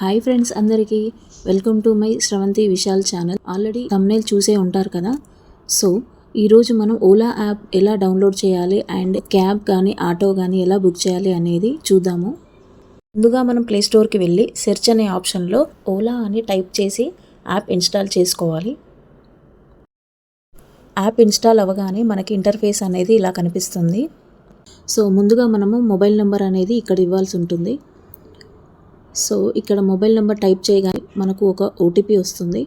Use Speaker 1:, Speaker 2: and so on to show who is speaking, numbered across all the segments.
Speaker 1: Hi friends, అందరికీ welcome to my Sravanthi Vishal channel. Already thumbnail చూసే ఉంటారు కదా. సో ఈరోజు మనం ఓలా యాప్ ఎలా డౌన్లోడ్ చేయాలి అండ్ క్యాబ్ కానీ ఆటో కానీ ఎలా బుక్ చేయాలి అనేది చూద్దాము. ముందుగా మనం ప్లే స్టోర్కి వెళ్ళి సెర్చ్ అనే ఆప్షన్లో ఓలా అని టైప్ చేసి యాప్ ఇన్స్టాల్ చేసుకోవాలి. యాప్ ఇన్స్టాల్ అవ్వగానే మనకి ఇంటర్ఫేస్ అనేది ఇలా కనిపిస్తుంది. సో ముందుగా మనము మొబైల్ నెంబర్ అనేది ఇక్కడ ఇవ్వాల్సి ఉంటుంది. సో ఇక్కడ మొబైల్ నెంబర్ టైప్ చేయగానే మనకు ఒక ఓటీపీ వస్తుంది.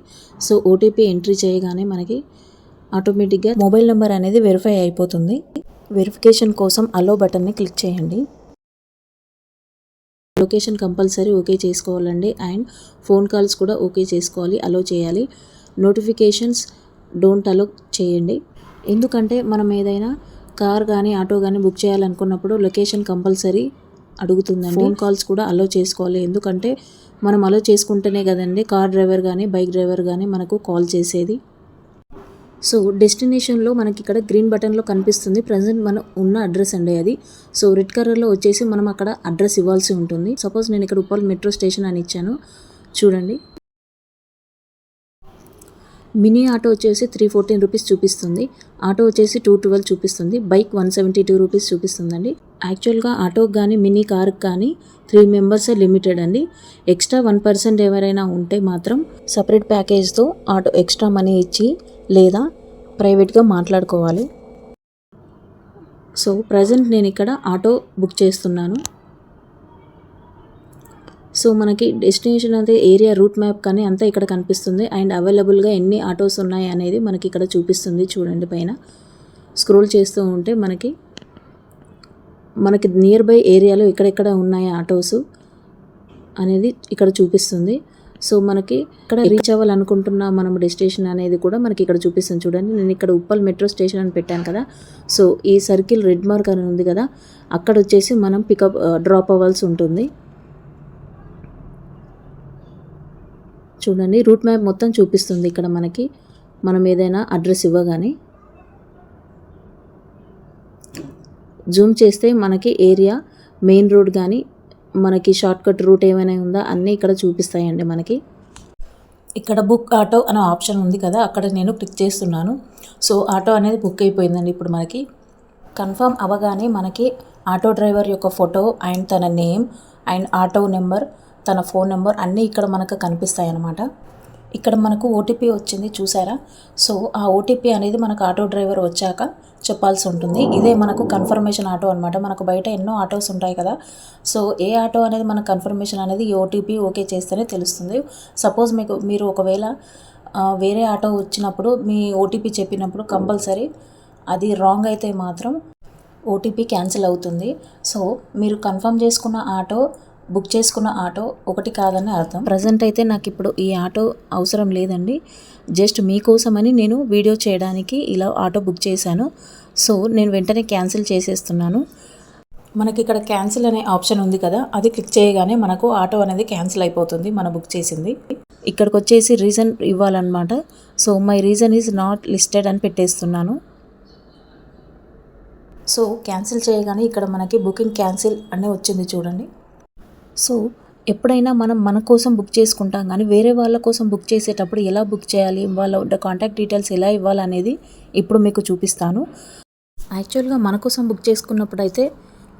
Speaker 1: సో ఓటీపీ ఎంట్రీ చేయగానే మనకి ఆటోమేటిక్గా మొబైల్ నెంబర్ అనేది వెరిఫై అయిపోతుంది. వెరిఫికేషన్ కోసం అలో బటన్ని క్లిక్ చేయండి. లొకేషన్ కంపల్సరీ ఓకే చేసుకోవాలండి అండ్ ఫోన్ కాల్స్ కూడా ఓకే చేసుకోవాలి, అలో చేయాలి. నోటిఫికేషన్స్ డోంట్ అలో చేయండి. ఎందుకంటే మనం ఏదైనా కార్ కానీ ఆటో కానీ బుక్ చేయాలనుకున్నప్పుడు లొకేషన్ కంపల్సరీ అడుగుతుందండి. ఫోన్ కాల్స్ కూడా అలో చేసుకోవాలి, ఎందుకంటే మనం అలో చేసుకుంటేనే కదండి కార్ డ్రైవర్ కానీ బైక్ డ్రైవర్ కానీ మనకు కాల్ చేసేది. సో డెస్టినేషన్లో మనకి ఇక్కడ గ్రీన్ బటన్లో కనిపిస్తుంది ప్రజెంట్ మనం ఉన్న అడ్రస్ అండి అది. సో రెడ్ కలర్లో వచ్చేసి మనం అక్కడ అడ్రస్ ఇవ్వాల్సి ఉంటుంది. సపోజ్ నేను ఇక్కడ ఉప్పల్ మెట్రో స్టేషన్ అని ఇచ్చాను, చూడండి. మినీ ఆటో వచ్చేసి 314 రూపీస్ చూపిస్తుంది, ఆటో వచ్చేసి 212 చూపిస్తుంది, బైక్ 172 రూపీస్ చూపిస్తుందండి. యాక్చువల్గా ఆటోకి కానీ మినీ కార్కి కానీ 3 మెంబర్సే లిమిటెడ్ అండి. ఎక్స్ట్రా 1% ఎవరైనా ఉంటే మాత్రం సపరేట్ ప్యాకేజ్తో ఆటో ఎక్స్ట్రా మనీ ఇచ్చి లేదా ప్రైవేట్గా మాట్లాడుకోవాలి. సో ప్రజెంట్ నేను ఇక్కడ ఆటో బుక్ చేస్తున్నాను. సో మనకి డెస్టినేషన్ అయితే ఏరియా రూట్ మ్యాప్ కానీ అంతా ఇక్కడ కనిపిస్తుంది అండ్ అవైలబుల్గా ఎన్ని ఆటోస్ ఉన్నాయి అనేది మనకి ఇక్కడ చూపిస్తుంది. చూడండి, పైన స్క్రోల్ చేస్తూ ఉంటే మనకి నియర్ బై ఏరియాలో ఎక్కడెక్కడ ఉన్నాయి ఆటోస్ అనేది ఇక్కడ చూపిస్తుంది. సో మనకి ఇక్కడ రీచ్ అవ్వాలనుకుంటున్న మనం డెస్టినేషన్ అనేది కూడా మనకి ఇక్కడ చూపిస్తుంది. చూడండి, నేను ఇక్కడ ఉప్పల్ మెట్రో స్టేషన్ అని పెట్టాను కదా. సో ఈ సర్కిల్ రెడ్ మార్క్ అని ఉంది కదా, అక్కడ వచ్చేసి మనం డ్రాప్ అవ్వాల్సి ఉంటుంది. చూడండి, రూట్ మ్యాప్ మొత్తం చూపిస్తుంది ఇక్కడ మనకి. మనం ఏదైనా అడ్రస్ ఇవ్వగానే జూమ్ చేస్తే మనకి ఏరియా, మెయిన్ రోడ్ కానీ మనకి షార్ట్కట్ రూట్ ఏమైనా ఉందా అన్నీ ఇక్కడ చూపిస్తాయండి మనకి. ఇక్కడ బుక్ ఆటో అనే ఆప్షన్ ఉంది కదా, అక్కడ నేను క్లిక్ చేస్తున్నాను. సో ఆటో అనేది బుక్ అయిపోయిందండి. ఇప్పుడు మనకి కన్ఫర్మ్ అవ్వగానే మనకి ఆటో డ్రైవర్ యొక్క ఫోటో అండ్ తన నేమ్ అండ్ ఆటో నెంబర్, తన ఫోన్ నెంబర్ అన్నీ ఇక్కడ మనకు కనిపిస్తాయి అన్నమాట. ఇక్కడ మనకు ఓటీపీ వచ్చింది, చూసారా. సో ఆ ఓటీపీ అనేది మనకు ఆటో డ్రైవర్ వచ్చాక చెప్పాల్సి ఉంటుంది. ఇదే మనకు కన్ఫర్మేషన్ ఆటో అనమాట. మనకు బయట ఎన్నో ఆటోస్ ఉంటాయి కదా. సో ఏ ఆటో అనేది మన కన్ఫర్మేషన్ అనేది ఈ ఓటీపీ ఓకే చేస్తేనే తెలుస్తుంది. సపోజ్ మీరు ఒకవేళ వేరే ఆటో వచ్చినప్పుడు మీ ఓటీపీ చెప్పినప్పుడు కంపల్సరీ అది రాంగ్ అయితే మాత్రం ఓటీపీ క్యాన్సిల్ అవుతుంది. సో మీరు కన్ఫర్మ్ చేసుకున్న ఆటో, బుక్ చేసుకున్న ఆటో ఒకటి కాదని అర్థం. ప్రజెంట్ అయితే నాకు ఇప్పుడు ఈ ఆటో అవసరం లేదండి, జస్ట్ మీకోసమని నేను వీడియో చేయడానికి ఇలా ఆటో బుక్ చేశాను. సో నేను వెంటనే క్యాన్సిల్ చేసేస్తున్నాను. మనకి ఇక్కడ క్యాన్సిల్ అనే ఆప్షన్ ఉంది కదా, అది క్లిక్ చేయగానే మనకు ఆటో అనేది క్యాన్సిల్ అయిపోతుంది మనం బుక్ చేసింది. ఇక్కడికి వచ్చేసి రీజన్ ఇవ్వాలన్నమాట. So my reason is not listed అని పెట్టేస్తున్నాను. సో క్యాన్సిల్ చేయగానే ఇక్కడ మనకి బుకింగ్ క్యాన్సిల్ అనే వచ్చింది, చూడండి. సో ఎప్పుడైనా మనం మన కోసం బుక్ చేసుకుంటాం కానీ వేరే వాళ్ళ కోసం బుక్ చేసేటప్పుడు ఎలా బుక్ చేయాలి, వాళ్ళ కాంటాక్ట్ డీటెయిల్స్ ఎలా ఇవ్వాలనేది ఇప్పుడు మీకు చూపిస్తాను. యాక్చువల్గా మన కోసం బుక్ చేసుకున్నప్పుడు అయితే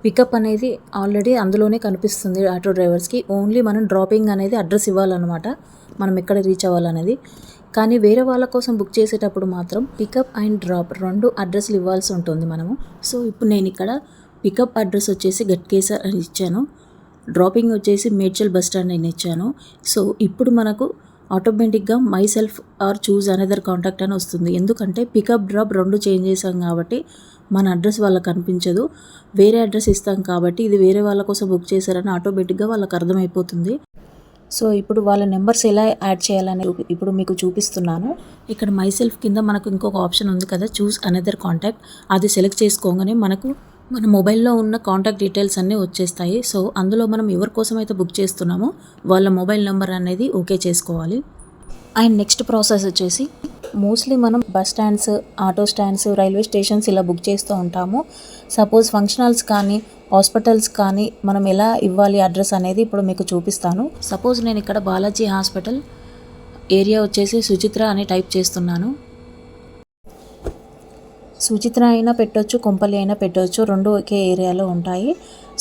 Speaker 1: పికప్ అనేది ఆల్రెడీ అందులోనే కనిపిస్తుంది ఆటో డ్రైవర్స్కి. ఓన్లీ మనం డ్రాపింగ్ అనేది అడ్రస్ ఇవ్వాలన్నమాట, మనం ఎక్కడ రీచ్ అవ్వాలనేది. కానీ వేరే వాళ్ళ కోసం బుక్ చేసేటప్పుడు మాత్రం పికప్ అండ్ డ్రాప్ 2 అడ్రస్లు ఇవ్వాల్సి ఉంటుంది మనము. సో ఇప్పుడు నేను ఇక్కడ పికప్ అడ్రస్ వచ్చేసి గట్కేసర్ అని ఇచ్చాను, డ్రాపింగ్ వచ్చేసి మేడ్చల్ బస్ స్టాండ్ అని ఇచ్చాను. సో ఇప్పుడు మనకు ఆటోమేటిక్గా my self or choose another contact అని వస్తుంది. ఎందుకంటే పికప్ డ్రాప్ 2 చేంజ్ చేసాం కాబట్టి మన అడ్రస్ వాళ్ళకి కనిపించదు. వేరే అడ్రస్ ఇస్తాం కాబట్టి ఇది వేరే వాళ్ళ కోసం బుక్ చేశారని ఆటోమేటిక్గా వాళ్ళకి అర్థమైపోతుంది. సో ఇప్పుడు వాళ్ళ నెంబర్స్ ఎలా యాడ్ చేయాలని ఇప్పుడు మీకు చూపిస్తున్నాను. ఇక్కడ మై సెల్ఫ్ కింద మనకు ఇంకొక ఆప్షన్ ఉంది కదా, చూస్ అనదర్ కాంటాక్ట్. అది సెలెక్ట్ చేసుకోగానే మనకు మన మొబైల్లో ఉన్న కాంటాక్ట్ డీటెయిల్స్ అన్నీ వచ్చేస్తాయి. సో అందులో మనం ఎవరి కోసం అయితే బుక్ చేస్తున్నామో వాళ్ళ మొబైల్ నెంబర్ అనేది ఓకే చేసుకోవాలి. అండ్ నెక్స్ట్ ప్రాసెస్ వచ్చేసి మోస్ట్లీ మనం bus stands, auto stands, railway stations ఇలా బుక్ చేస్తూ ఉంటాము. సపోజ్ ఫంక్షన్ హాల్స్ కానీ హాస్పిటల్స్ కానీ మనం ఎలా ఇవ్వాలి అడ్రస్ అనేది ఇప్పుడు మీకు చూపిస్తాను. సపోజ్ నేను ఇక్కడ బాలాజీ హాస్పిటల్ ఏరియా వచ్చేసి సుచిత్ర అని టైప్ చేస్తున్నాను. సుచిత్ర అయినా పెట్టవచ్చు, కొంపల్లి అయినా పెట్టవచ్చు, రెండు ఒకే ఏరియాలో ఉంటాయి.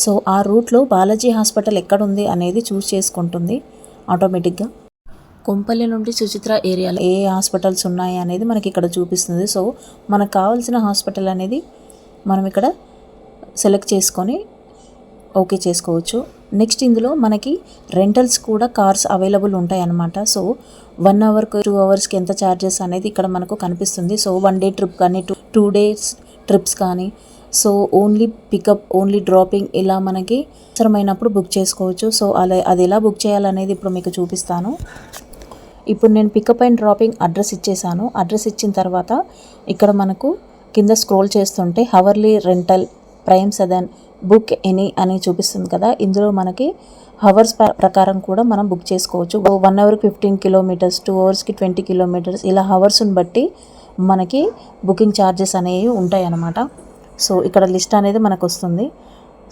Speaker 1: సో ఆ రూట్లో బాలాజీ హాస్పిటల్ ఎక్కడుంది అనేది చూస్ చేసుకుంటుంది ఆటోమేటిక్గా. కొంపల్లి నుండి సుచిత్ర ఏరియాలో ఏ హాస్పిటల్స్ ఉన్నాయి అనేది మనకి ఇక్కడ చూపిస్తుంది. సో మనకు కావాల్సిన హాస్పిటల్ అనేది మనం ఇక్కడ సెలెక్ట్ చేసుకొని ఓకే చేసుకోవచ్చు. నెక్స్ట్ ఇందులో మనకి రెంటల్స్ కూడా కార్స్ అవైలబుల్ ఉంటాయి అన్నమాట. సో 1 అవర్కి 2 అవర్స్కి ఎంత ఛార్జెస్ అనేది ఇక్కడ మనకు కనిపిస్తుంది. సో 1 డే ట్రిప్ కానీ 2 డేస్ ట్రిప్స్ కానీ so only pickup, only dropping ఇలా మనకి అవసరమైనప్పుడు బుక్ చేసుకోవచ్చు. సో అది ఎలా బుక్ చేయాలనేది ఇప్పుడు మీకు చూపిస్తాను. ఇప్పుడు నేను పికప్ అండ్ డ్రాపింగ్ అడ్రస్ ఇచ్చేసాను. అడ్రస్ ఇచ్చిన తర్వాత ఇక్కడ మనకు కింద స్క్రోల్ చేస్తుంటే hourly rental, prime Sadan, book any అని చూపిస్తుంది కదా. ఇందులో మనకి హవర్స్ ప్రకారం కూడా మనం బుక్ చేసుకోవచ్చు. 1 అవర్కి 15 కిలోమీటర్స్, 2 అవర్స్కి 20 కిలోమీటర్స్ ఇలా హవర్స్ని బట్టి మనకి బుకింగ్ ఛార్జెస్ అనేవి ఉంటాయి అన్నమాట. సో ఇక్కడ లిస్ట్ అనేది మనకు వస్తుంది.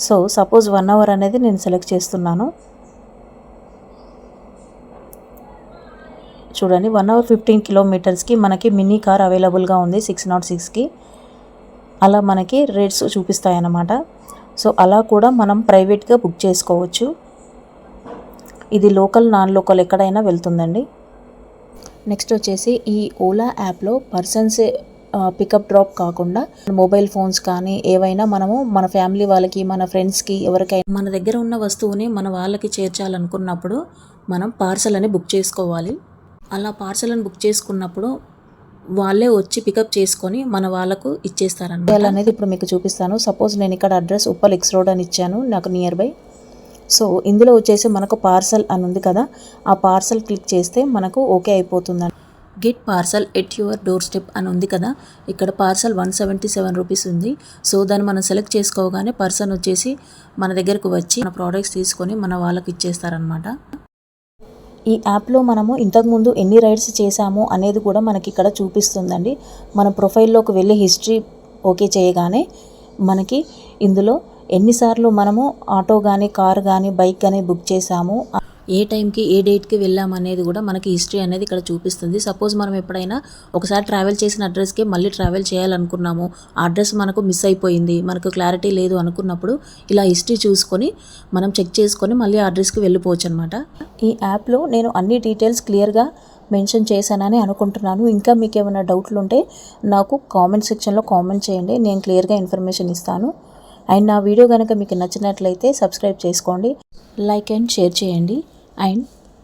Speaker 1: సో సపోజ్ 1 అవర్ అనేది నేను సెలెక్ట్ చేస్తున్నాను. చూడండి 1 అవర్ 15 కిలోమీటర్స్కి మనకి మినీ కార్ అవైలబుల్గా ఉంది 606కి. అలా మనకి రేట్స్ చూపిస్తాయి అన్నమాట. సో అలా కూడా మనం ప్రైవేట్గా బుక్ చేసుకోవచ్చు. ఇది లోకల్, నాన్ లోకల్ ఎక్కడైనా వెళ్తుందండి. నెక్స్ట్ వచ్చేసి ఈ ఓలా యాప్లో పర్సన్స్ పికప్ డ్రాప్ కాకుండా మొబైల్ ఫోన్స్ కానీ ఏవైనా మనము మన ఫ్యామిలీ వాళ్ళకి, మన ఫ్రెండ్స్కి, ఎవరికైనా మన దగ్గర ఉన్న వస్తువుని మన వాళ్ళకి చేర్చాలనుకున్నప్పుడు మనం పార్సల్ అని బుక్ చేసుకోవాలి. అలా పార్సల్ అని బుక్ చేసుకున్నప్పుడు వాళ్ళే వచ్చి పికప్ చేసుకొని మన వాళ్ళకు ఇచ్చేస్తారన్నమాట. అనేది ఇప్పుడు మీకు చూపిస్తాను. సపోజ్ నేను ఇక్కడ అడ్రస్ ఉప్పల్ ఎక్స్ రోడ్ అని ఇచ్చాను నాకు నియర్ బై. సో ఇందులో వచ్చేసి మనకు పార్సల్ అని ఉంది కదా, ఆ పార్సల్ క్లిక్ చేస్తే మనకు ఓకే అయిపోతుందండి. Get parcel at your door step అని ఉంది కదా, ఇక్కడ పార్సల్ 177 రూపీస్ ఉంది. సో దాన్ని మనం సెలెక్ట్ చేసుకోగానే పర్సన్ వచ్చేసి మన దగ్గరకు వచ్చి మన ప్రోడక్ట్స్ తీసుకొని మన వాళ్ళకి ఇచ్చేస్తారనమాట. ఈ యాప్లో మనము ఇంతకుముందు ఎన్ని రైడ్స్ చేశాము అనేది కూడా మనకి ఇక్కడ చూపిస్తుందండి. మన ప్రొఫైల్లోకి వెళ్ళి హిస్టరీ ఓకే చేయగానే మనకి ఇందులో ఎన్నిసార్లు మనము ఆటో కానీ, కార్ కానీ, బైక్ కానీ బుక్ చేసాము, ఏ టైంకి ఏ డేట్కి వెళ్ళాము అనేది కూడా మనకి హిస్టరీ అనేది ఇక్కడ చూపిస్తుంది. సపోజ్ మనం ఎప్పుడైనా ఒకసారి ట్రావెల్ చేసిన అడ్రస్కి మళ్ళీ ట్రావెల్ చేయాలనుకున్నాము, ఆ అడ్రస్ మనకు మిస్ అయిపోయింది, మనకు క్లారిటీ లేదు అనుకున్నప్పుడు ఇలా హిస్టరీ చూసుకొని మనం చెక్ చేసుకొని మళ్ళీ ఆ అడ్రస్కి వెళ్ళిపోవచ్చు అనమాట. ఈ యాప్లో నేను అన్ని డీటెయిల్స్ క్లియర్గా మెన్షన్ చేశానని అనుకుంటున్నాను. ఇంకా మీకు ఏమైనా డౌట్లు ఉంటే నాకు కామెంట్ సెక్షన్లో కామెంట్ చేయండి, నేను క్లియర్గా ఇన్ఫర్మేషన్ ఇస్తాను. అండ్ నా వీడియో కనుక మీకు నచ్చినట్లయితే సబ్స్క్రైబ్ చేసుకోండి, లైక్ అండ్ షేర్ చేయండి. And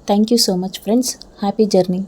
Speaker 1: thank you so much friends. Happy journey.